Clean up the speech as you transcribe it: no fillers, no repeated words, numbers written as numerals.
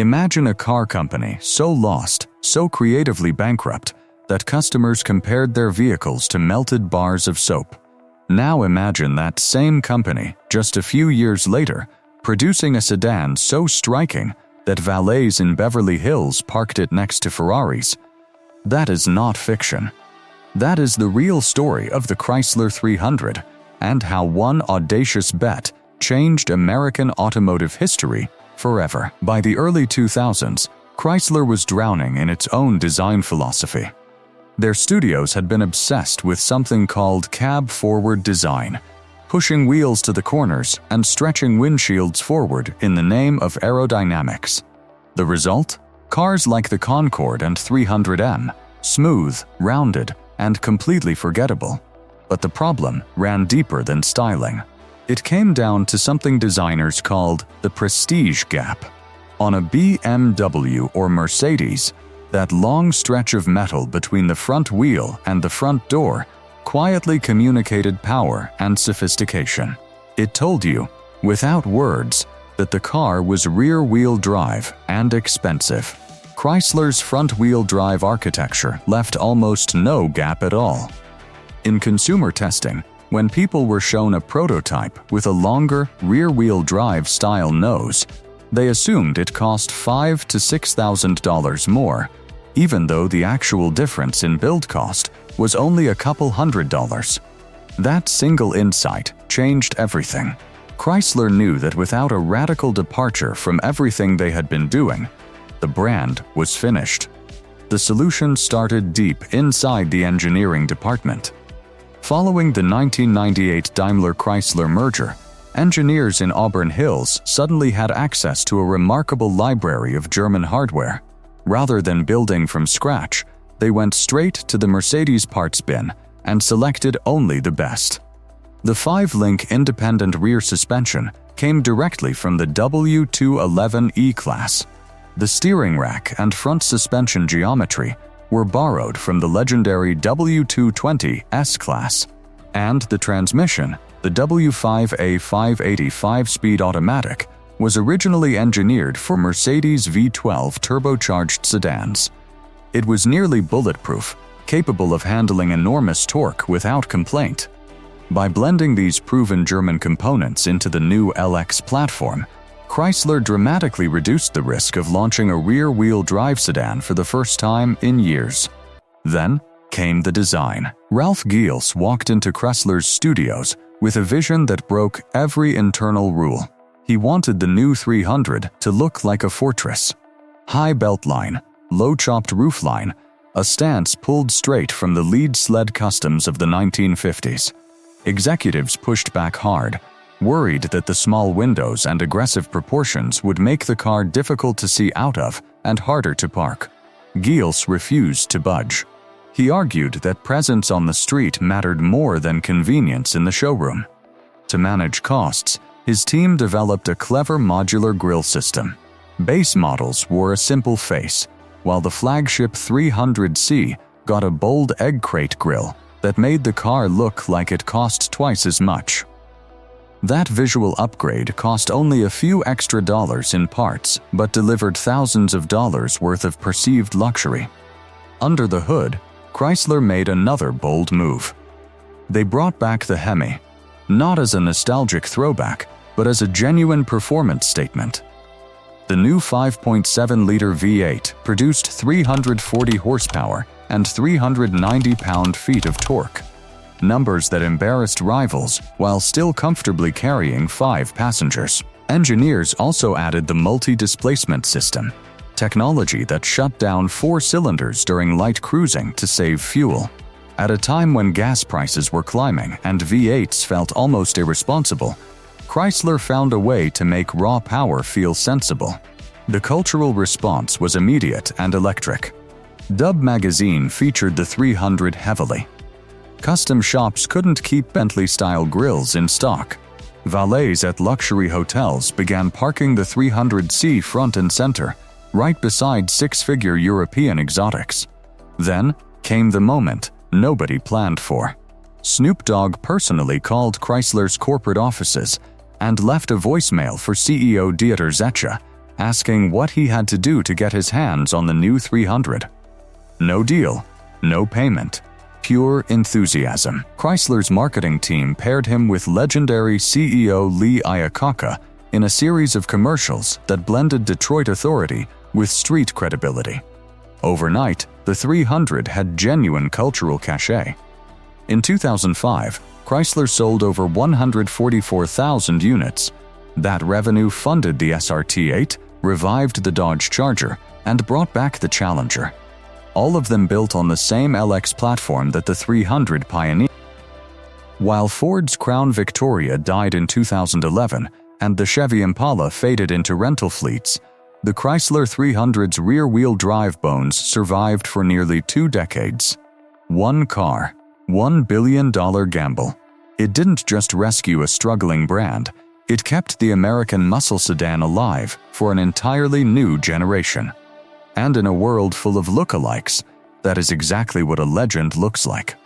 Imagine a car company so lost, so creatively bankrupt, that customers compared their vehicles to melted bars of soap. Now imagine that same company, just a few years later, producing a sedan so striking that valets in Beverly Hills parked it next to Ferraris. That is not fiction. That is the real story of the Chrysler 300 and how one audacious bet changed American automotive history forever. By the early 2000s, Chrysler was drowning in its own design philosophy. Their studios had been obsessed with something called cab-forward design, pushing wheels to the corners and stretching windshields forward in the name of aerodynamics. The result? Cars like the Concorde and 300M, smooth, rounded, and completely forgettable. But the problem ran deeper than styling. It came down to something designers called the prestige gap. On a BMW or Mercedes, that long stretch of metal between the front wheel and the front door quietly communicated power and sophistication. It told you, without words, that the car was rear-wheel drive and expensive. Chrysler's front-wheel drive architecture left almost no gap at all. In consumer testing, when people were shown a prototype with a longer rear-wheel drive style nose, they assumed it cost $5,000 to $6,000 more, even though the actual difference in build cost was only a couple $100s. That single insight changed everything. Chrysler knew that without a radical departure from everything they had been doing, the brand was finished. The solution started deep inside the engineering department. Following the 1998 Daimler-Chrysler merger, engineers in Auburn Hills suddenly had access to a remarkable library of German hardware. Rather than building from scratch, they went straight to the Mercedes parts bin and selected only the best. The 5-link independent rear suspension came directly from the W211 E-Class. The steering rack and front suspension geometry were borrowed from the legendary W220 S-Class, and the transmission, the W5A 580 5-speed automatic, was originally engineered for Mercedes V12 turbocharged sedans. It was nearly bulletproof, capable of handling enormous torque without complaint. By blending these proven German components into the new LX platform, Chrysler dramatically reduced the risk of launching a rear-wheel drive sedan for the first time in years. Then came the design. Ralph Gilles walked into Chrysler's studios with a vision that broke every internal rule. He wanted the new 300 to look like a fortress. High beltline, low chopped roofline, a stance pulled straight from the lead sled customs of the 1950s. Executives pushed back hard, worried that the small windows and aggressive proportions would make the car difficult to see out of and harder to park. Gilles refused to budge. He argued that presence on the street mattered more than convenience in the showroom. To manage costs, his team developed a clever modular grille system. Base models wore a simple face, while the flagship 300C got a bold egg crate grille that made the car look like it cost twice as much. That visual upgrade cost only a few extra dollars in parts, but delivered thousands of dollars worth of perceived luxury. Under the hood, Chrysler made another bold move. They brought back the Hemi, not as a nostalgic throwback, but as a genuine performance statement. The new 5.7-liter V8 produced 340 horsepower and 390 pound-feet of torque, numbers that embarrassed rivals while still comfortably carrying 5 passengers. Engineers also added the multi-displacement system, technology that shut down 4 cylinders during light cruising to save fuel. At a time when gas prices were climbing and V8s felt almost irresponsible, Chrysler found a way to make raw power feel sensible. The cultural response was immediate and electric. Dub magazine featured the 300 heavily. Custom shops couldn't keep Bentley-style grilles in stock. Valets at luxury hotels began parking the 300C front and center, right beside 6-figure European exotics. Then came the moment nobody planned for. Snoop Dogg personally called Chrysler's corporate offices and left a voicemail for CEO Dieter Zetsche, asking what he had to do to get his hands on the new 300. No deal, no payment, pure enthusiasm. Chrysler's marketing team paired him with legendary CEO Lee Iacocca in a series of commercials that blended Detroit authority with street credibility. Overnight, the 300 had genuine cultural cachet. In 2005, Chrysler sold over 144,000 units. That revenue funded the SRT-8, revived the Dodge Charger, and brought back the Challenger. All of them built on the same LX platform that the 300 pioneered. While Ford's Crown Victoria died in 2011 and the Chevy Impala faded into rental fleets, the Chrysler 300's rear-wheel drive bones survived for nearly 2 decades. One car, $1 billion gamble. It didn't just rescue a struggling brand, it kept the American muscle sedan alive for an entirely new generation. And in a world full of lookalikes, that is exactly what a legend looks like.